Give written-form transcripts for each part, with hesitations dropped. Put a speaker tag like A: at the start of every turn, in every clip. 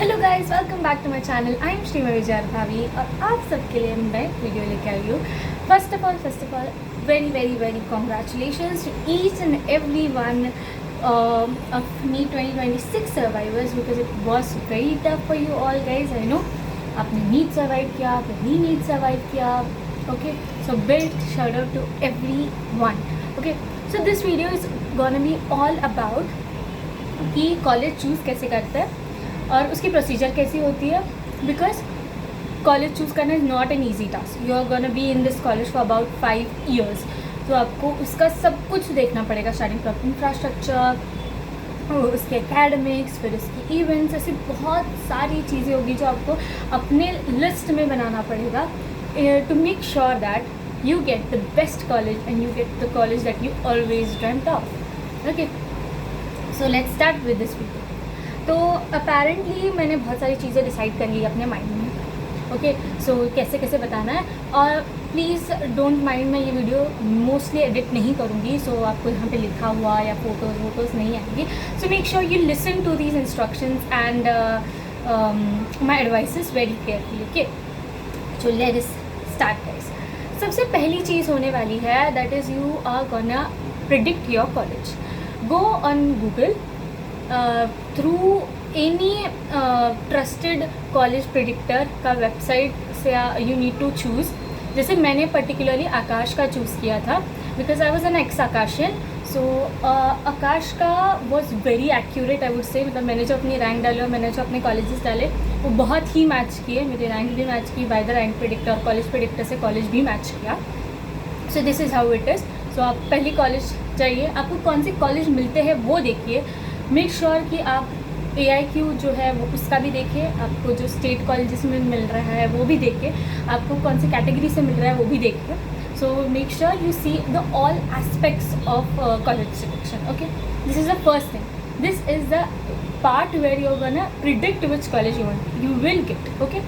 A: Hello guys, welcome back to my channel. I am Shrimati Vijay Bhabhi और आप सबके लिए मैं वीडियो लेके आई हूँ। First of all very very very congratulations to each and every one of me 2026 survivors because it was very tough for you all guys. I know आपने NEET survive किया, आपने नीट सर्वाइव किया। Okay, so big shout out to every one. Okay, so this video is gonna be all about कि college choose कैसे करते हैं और उसकी प्रोसीजर कैसी होती है। बिकॉज कॉलेज चूज़ करना is not an easy task. You are gonna be in this college for about 5 years। तो आपको उसका सब कुछ देखना पड़ेगा, स्टार्टिंग फ्रॉम इंफ्रास्ट्रक्चर, उसके एकेडमिक्स, फिर उसकी इवेंट्स, ऐसी बहुत सारी चीज़ें होगी जो आपको अपने लिस्ट में बनाना पड़ेगा to make sure that you get the best college and you get the college that you always dreamed of. Okay, so let's start with this video. तो अपेरेंटली मैंने बहुत सारी चीज़ें डिसाइड कर ली अपने माइंड में। ओके, सो कैसे कैसे बताना है। और प्लीज़ डोंट माइंड, मैं ये वीडियो मोस्टली एडिट नहीं करूँगी, सो आपको यहाँ पे लिखा हुआ या फोटोज़ नहीं आएंगी। So make sure you listen to these instructions and my advices very carefully. Okay, so let us start guys. सबसे पहली चीज़ होने वाली है that is you are gonna predict your college. Go on Google through any trusted college predictor का website से you need to choose. जैसे मैंने पर्टिकुलरली आकाश का चूज़ किया था because I was an ex Akashian. So Akash का was very accurate I would say. मतलब मैंने जो अपनी रैंक डाले और मैंने जो अपने कॉलेजेस डाले वो बहुत ही मैच किए। मेरी रैंक भी मैच की बाय द रैंक प्रिडिक्टर, और कॉलेज प्रिडिक्टर से कॉलेज भी मैच किया। So this is how it is. So आप पहली कॉलेज जाइए, आपको कौन से कॉलेज मिलते हैं वो देखिए। मेक श्योर कि आप AIQ जो है वो उसका भी देखिए, आपको जो स्टेट कॉलेजेस में मिल रहा है वो भी देखिए, आपको कौन सी कैटेगरी से मिल रहा है वो भी देखिए। So make sure you see the all aspects of college selection. Okay, this is the first thing. This is the part where you are gonna predict which college you want, you will get. Okay,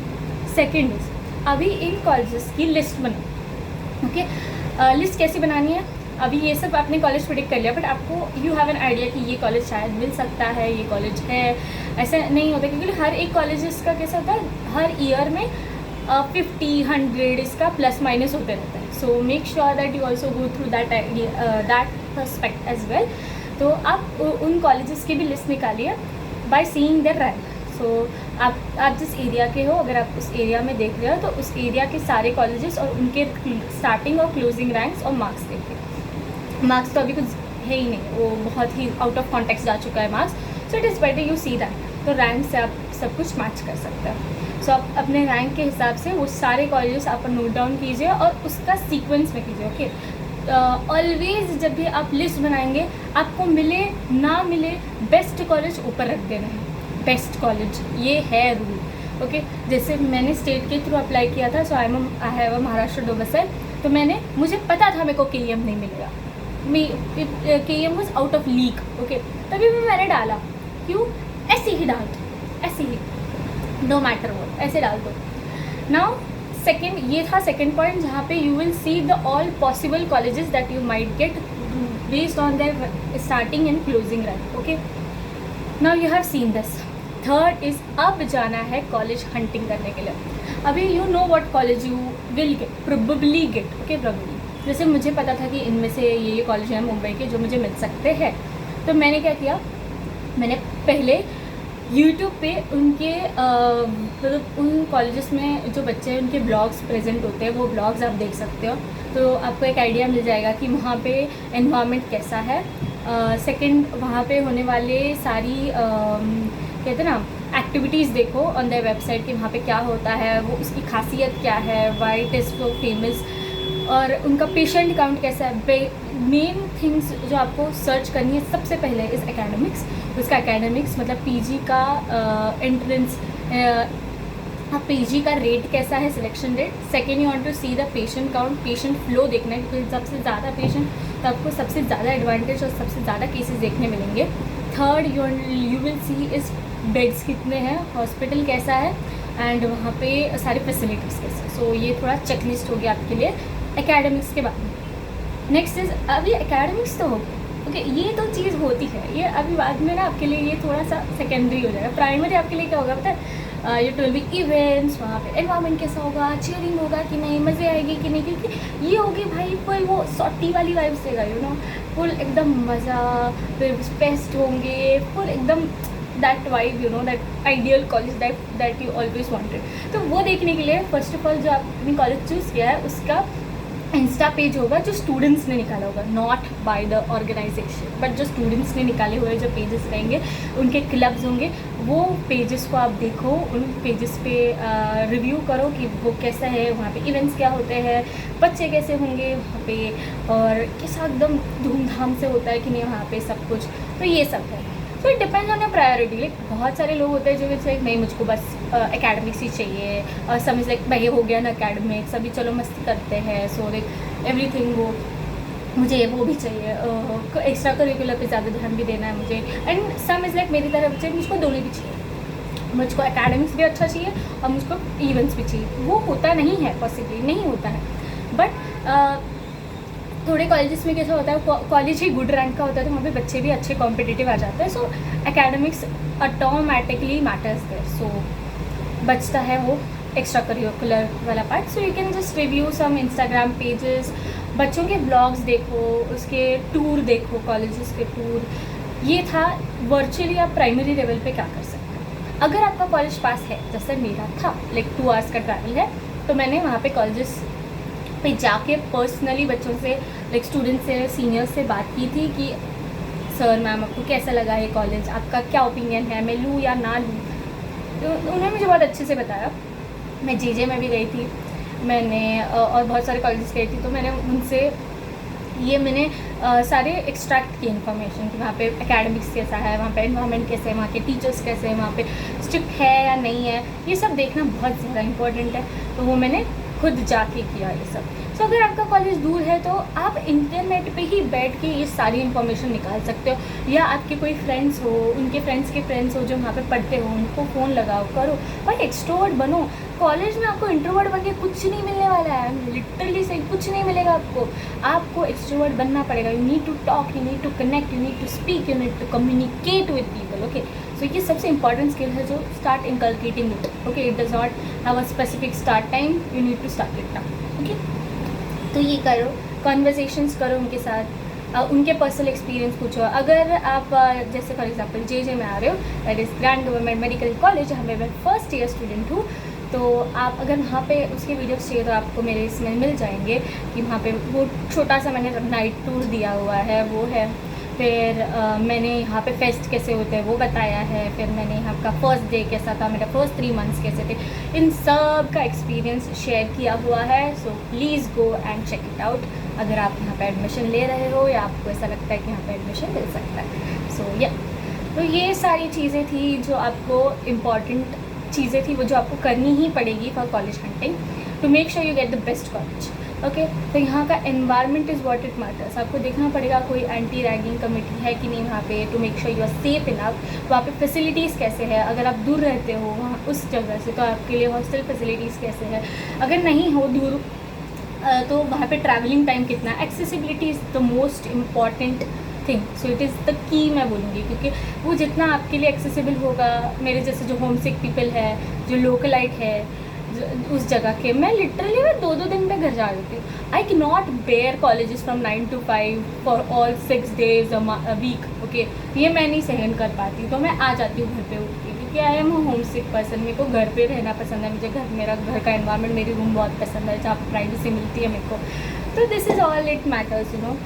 A: second is अभी इन colleges की list बनाओ। Okay, list कैसी बनानी है? अभी ये सब आपने कॉलेज प्रिडिक्ट कर लिया, बट आपको यू हैव एन आइडिया कि ये कॉलेज शायद मिल सकता है, ये कॉलेज है। ऐसा नहीं होता क्योंकि हर एक कॉलेज का कैसा होता है, हर ईयर में 50-100 इसका प्लस माइनस होते रहता है। So make sure that you also go through that perspective as well. तो आप उन कॉलेजेस की भी लिस्ट निकालिए by seeing their rank. So आप जिस एरिया के हो, अगर आप उस एरिया में देख रहे हो तो उस एरिया के सारे कॉलेजेस और उनके स्टार्टिंग और क्लोजिंग रैंक्स और मार्क्स देखिए। मार्क्स तो अभी कुछ है ही नहीं, वो बहुत ही आउट ऑफ कॉन्टेक्स्ट जा चुका है marks. So it is better you see that. तो रैंक से आप सब कुछ मैच कर सकते हैं। सो आप अपने रैंक के हिसाब से वो सारे कॉलेजेस आप नोट डाउन कीजिए और उसका सीक्वेंस में कीजिए। ओके, ऑलवेज जब भी आप लिस्ट बनाएंगे, आपको मिले ना मिले बेस्ट कॉलेज ऊपर रख देना है। बेस्ट कॉलेज ये है रूल। ओके, जैसे मैंने स्टेट के थ्रू अप्लाई किया था, सो आई हैव अ महाराष्ट्र डोबसल। तो मुझे पता था मेरे को KM नहीं मिलेगा, KM was out of leak. Okay, तभी भी मैंने डाला। क्यों? ऐसे ही डाल दो, ऐसे ही, नो मैटर वॉट, ऐसे डाल दो। नाउ सेकेंड, ये था सेकेंड पॉइंट जहाँ पे you will see the all possible colleges that you might get based on their starting and closing rank. Okay, now you have seen this. Third is अब जाना है कॉलेज हंटिंग करने के लिए। अभी you know what college you will gate, probably get. Okay, probably जैसे मुझे पता था कि इनमें से ये कॉलेज हैं मुंबई के जो मुझे मिल सकते हैं। तो मैंने क्या किया, मैंने पहले यूट्यूब पे उनके मतलब उन कॉलेजेस में जो बच्चे हैं उनके ब्लॉग्स प्रेजेंट होते हैं, वो ब्लॉग्स आप देख सकते हो। तो आपको एक आइडिया मिल जाएगा कि वहाँ पे एनवायरनमेंट कैसा है। सेकंड, वहाँ पे होने वाले सारी कहते हैं ना एक्टिविटीज़ देखो ऑन देयर वेबसाइट कि वहाँ पे क्या होता है, वो उसकी खासियत क्या है, why it is so famous, और उनका पेशेंट काउंट कैसा है। मेन थिंग्स जो आपको सर्च करनी है सबसे पहले इज़ एकेडमिक्स। उसका एकेडमिक्स मतलब PG का एंट्रेंस, PG का रेट कैसा है, selection rate. Second, you want to see the patient count, patient flow देखना है क्योंकि सबसे ज़्यादा पेशेंट तो आपको सबसे ज़्यादा एडवांटेज और सबसे ज़्यादा केसेस देखने मिलेंगे। थर्ड, यू विल सी इस बेड्स कितने हैं, हॉस्पिटल कैसा है, एंड वहाँ पे सारी फैसिलिटीज़ कैसे। सो ये थोड़ा चेकलिस्ट हो गया आपके लिए एकेडमिक्स के बारे में। नेक्स्ट इज़, अभी एकेडमिक्स तो हो गया, ओके ये तो चीज़ होती है, ये अभी बाद में ना आपके लिए ये थोड़ा सा सेकेंडरी हो जाएगा। प्राइमरी आपके लिए क्या होगा पता है, यू टू बी इवेंट्स, वहाँ पे एनवायरनमेंट कैसा होगा, चीयरिंग होगा कि नहीं, मज़े आएगी कि नहीं, क्योंकि ये होगी भाई कोई वो सॉटी वाली वाइब देगा, यू नो, फुल एकदम मज़ा, फिर फेस्ट होंगे, फुल एकदम that vibe, you know, that ideal college that you always wanted. तो वो देखने के लिए फर्स्ट ऑफ ऑल जो आपने कॉलेज चूज़ किया है उसका इंस्टा पेज होगा जो स्टूडेंट्स ने निकाला होगा, not by the organisation, but जो स्टूडेंट्स ने निकाले हुए जो पेजेस रहेंगे, उनके क्लब्स होंगे, वो पेजेस को आप देखो, उन पेजेस पे रिव्यू करो कि वो कैसा है, वहाँ पे इवेंट्स क्या होते हैं, बच्चे कैसे होंगे वहाँ पे, और कैसा एकदम धूमधाम से होता है कि नहीं वहाँ पे सब कुछ। तो ये सब है। तो it depends on your priority. Like बहुत सारे लोग होते हैं जो लाइक नहीं, मुझको बस एकेडमिक्स ही चाहिए, और समझ लाइक भाई हो गया ना एकेडमिक्स, अभी चलो मस्ती करते हैं, सो लाइक एवरीथिंग वो मुझे वो भी चाहिए, एक्स्ट्रा करिकुलर पे ज़्यादा ध्यान भी देना है मुझे। एंड सम इज़ लाइक मेरी तरफ से मुझको दोनों भी चाहिए, मुझको एकेडमिक्स भी अच्छा चाहिए और मुझको इवेंट्स भी चाहिए। वो होता नहीं है, पॉसिबली नहीं होता है, बट थोड़े कॉलेजेस में कैसा होता है, कॉलेज ही गुड रैंक का होता है तो वहाँ पे बच्चे भी अच्छे कॉम्पिटिटिव आ जाते हैं, so academics automatically matters there. So बचता है वो एक्स्ट्रा करिकुलर वाला part. So you can just review some Instagram pages, बच्चों के ब्लॉग्स देखो, उसके टूर देखो, कॉलेजेस के टूर। ये था वर्चुअली आप प्राइमरी लेवल पे क्या कर सकते हैं। अगर आपका कॉलेज पास है, जैसे मेरा था, लाइक 2 आवर्स का ट्रैवल है, तो मैंने वहाँ पे कॉलेजेस पे जाके पर्सनली बच्चों से, लाइक स्टूडेंट से, सीनियर्स से बात की थी कि सर मैम आपको कैसा लगा ये कॉलेज, आपका क्या ओपिनियन है, मैं लूँ या ना लूँ। तो उन्होंने मुझे बहुत अच्छे से बताया। मैं जेजे में भी गई थी, मैंने और बहुत सारे कॉलेजेस गई थी, तो मैंने उनसे मैंने सारे एक्सट्रैक्ट किए इन्फॉर्मेशन कि वहाँ पे एकेडमिक्स कैसा है, वहाँ पे एनवायरनमेंट कैसे है, वहाँ के टीचर्स कैसे हैं, वहाँ पे स्ट्रिक्ट है या नहीं है, ये सब देखना बहुत ज़्यादा इंपॉर्टेंट है। तो वो मैंने खुद जाके किया ये सब। सो अगर आपका कॉलेज दूर है तो आप इंटरनेट पे ही बैठ के ये सारी इन्फॉर्मेशन निकाल सकते हो, या आपके कोई फ्रेंड्स हो, उनके फ्रेंड्स के फ्रेंड्स हो जो वहाँ पे पढ़ते हो, उनको फ़ोन लगाओ, करो भाई, एक्सट्रोवर्ट बनो। कॉलेज में आपको इंट्रोवर्ट बन के कुछ नहीं मिलने वाला है, लिटरली सही कुछ नहीं मिलेगा आपको एक्सट्रोवर्ट बनना पड़ेगा। You need to talk, you need to connect, you need to speak, you need to communicate with people. Okay, so ये सबसे इंपॉर्टेंट स्किल है जो start inculcating it. Okay, it does not have a specific start time, you need to start it now. Okay, तो ये करो, conversations करो उनके साथ, उनके पर्सनल एक्सपीरियंस पूछो। अगर आप जैसे फॉर एग्जांपल जेजे में आ रहे हो, that is grand government medical college, जहाँ पे मैं फर्स्ट ईयर स्टूडेंट हूँ, तो आप अगर वहाँ पे उसके वीडियोस चाहिए तो आपको मेरे इसमें मिल जाएंगे कि वहाँ पे वो छोटा सा मैंने नाइट टूर दिया हुआ है, वो है। फिर मैंने यहाँ पे फेस्ट कैसे होते हैं वो बताया है। फिर मैंने यहाँ का फर्स्ट डे कैसा था, मेरा फर्स्ट 3 मंथ्स कैसे थे, इन सब का एक्सपीरियंस शेयर किया हुआ है। So please go and check it out अगर आप यहाँ पे एडमिशन ले रहे हो या आपको ऐसा लगता है कि यहाँ पे एडमिशन मिल सकता है। सो या तो ये सारी चीज़ें थी जो आपको इम्पॉर्टेंट चीज़ें थी, वो जो आपको करनी ही पड़ेगी for college hunting to make sure you get the best college. Okay, तो यहाँ का environment is what it matters. आपको देखना पड़ेगा कोई एंटी रैगिंग कमेटी है कि नहीं वहाँ पे, to make sure you are safe enough. वहाँ पे फैसिलिटीज़ कैसे है, अगर आप दूर रहते हो वहाँ उस जगह से तो आपके लिए हॉस्टल फैसिलिटीज़ कैसे है, अगर नहीं हो दूर तो वहाँ पे ट्रैवलिंग टाइम कितना है। Accessibility is the most important thing, so it is the key मैं बोलूँगी, क्योंकि वो जितना आपके लिए एक्सेसिबल होगा, मेरे जैसे जो होम सिक पीपल है, जो लोकलाइट है उस जगह के, मैं लिटरली 2-2 दिन में घर जा रही थी। I can not bear colleges from 9 to 5 for all 6 days a week. Okay, ये मैं नहीं सहन कर पाती, तो मैं आ जाती हूँ घर पे उठ के, क्योंकि I am home sick person. मेरे को घर पे रहना पसंद है, मुझे मेरा घर का एनवायरनमेंट, मेरी रूम बहुत पसंद है जहाँ पर प्राइवेसी मिलती है मेरे को। तो this is all it matters, you know.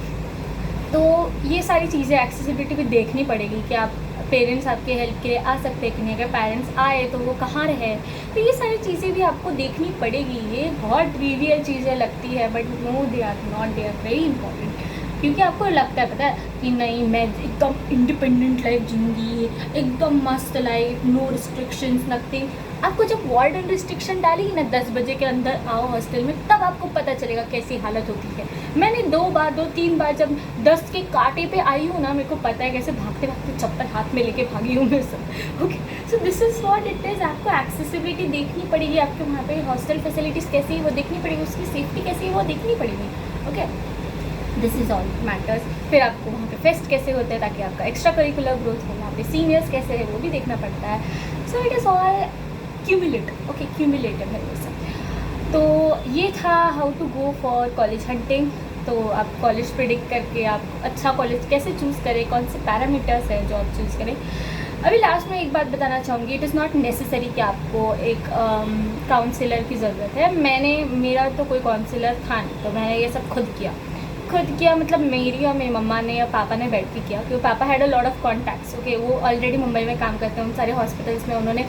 A: तो ये सारी चीज़ें एक्सेसिबिलिटी भी देखनी पड़ेगी कि आप पेरेंट्स आपके हेल्प के लिए आ सकते हैं कि नहीं, अगर पेरेंट्स आए तो वो कहाँ रहे, तो ये सारी चीज़ें भी आपको देखनी पड़ेगी। ये बहुत ट्रिवियल चीज़ें लगती है, but no they are not, they are very important. क्योंकि आपको लगता है, पता है कि नहीं मैं एकदम इंडिपेंडेंट लाइफ जीऊँगी, एकदम मस्त लाइफ, नो रिस्ट्रिक्शंस, नथिंग। आपको जब वार्डन रिस्ट्रिक्शन डालेगी ना 10 बजे के अंदर आओ हॉस्टल में, तब आपको पता चलेगा कैसी हालत होती है। मैंने 2-3 बार जब 10 के कांटे पे आई हूँ ना, मेरे को पता है कैसे भागते भागते चप्पल हाथ में लेके भागी हूँ मैं सब। Okay, so this is what it is. आपको एक्सेसिबिलिटी देखनी पड़ेगी, आपके वहाँ पे हॉस्टल फैसिलिटीज़ कैसी है वो देखनी पड़ेगी, उसकी सेफ्टी कैसी है वो देखनी पड़ेगी। Okay, this is all matters. फिर आपको वहाँ पे फेस्ट कैसे होते हैं ताकि आपका एक्स्ट्रा करिकुलर ग्रोथ हो, वहाँ पे सीनियर्स कैसे है वो भी देखना पड़ता है। So it is all cumulative, okay, cumulative है ये सब। तो ये था how to go for college hunting. तो आप कॉलेज प्रिडिक्ट करके आप अच्छा कॉलेज कैसे चूज़ करें, कौन से पैरामीटर्स है जो आप चूज़ करें। अभी लास्ट में एक बात बताना चाहूँगी, इट इज़ नॉट नेसेसरी कि आपको एक काउंसलर की ज़रूरत है। मेरा तो कोई काउंसलर था नहीं, तो मैंने ये सब खुद किया मतलब मेरी और मेरी मम्मा ने या पापा ने बैठ के किया, क्योंकि पापा had a lot of contacts, okay. वो ऑलरेडी मुंबई में काम करते हैं, उन सारे हॉस्पिटल्स में उन्होंने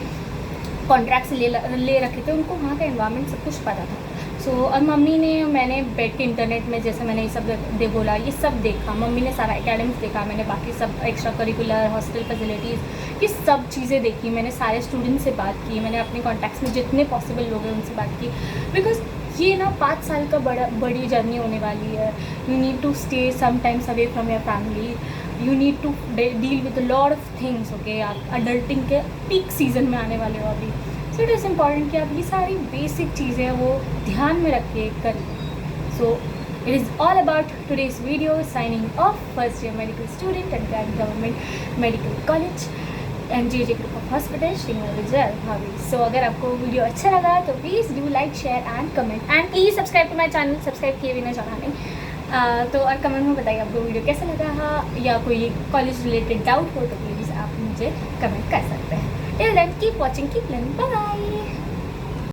A: कॉन्ट्रैक्ट्स ले रखे थे, उनको वहाँ का एनवायरनमेंट सब कुछ पता था। सो और मम्मी ने, मैंने बैठ के इंटरनेट में जैसे मैंने ये सब बोला, ये सब देखा। मम्मी ने सारा एकेडमिक्स देखा, मैंने बाकी सब एक्स्ट्रा करिकुलर हॉस्टल फैसिलिटीज़ ये सब चीज़ें देखी। मैंने सारे स्टूडेंट्स से बात की, मैंने अपने कॉन्टैक्ट्स में जितने पॉसिबल लोग हैं उनसे बात की, बिकॉज ये ना 5 साल का बड़ी जर्नी होने वाली है। You need to stay sometimes away from your family, you need to deal with lot of things, okay. आप अडल्टिंग के पीक सीजन में आने वाले हो अभी। सो इट इज़ इम्पॉर्टेंट कि आप ये सारी बेसिक चीज़ें वो ध्यान में रख के करें। So it is all about today's video. Signing off, first year medical student at government medical college NJJ group of hospital, Shrimati Vijay Bhabhi. So अगर आपको वीडियो अच्छा लगा तो please do like, share and comment, and please subscribe to my channel. Subscribe किए बिना जाना नहीं। तो और कमेंट में बताइए आपको वीडियो कैसा लगा, या कोई कॉलेज रिलेटेड डाउट हो तो प्लीज़ आप मुझे कमेंट कर सकते हैं। Till then keep watching, keep learning, bye bye.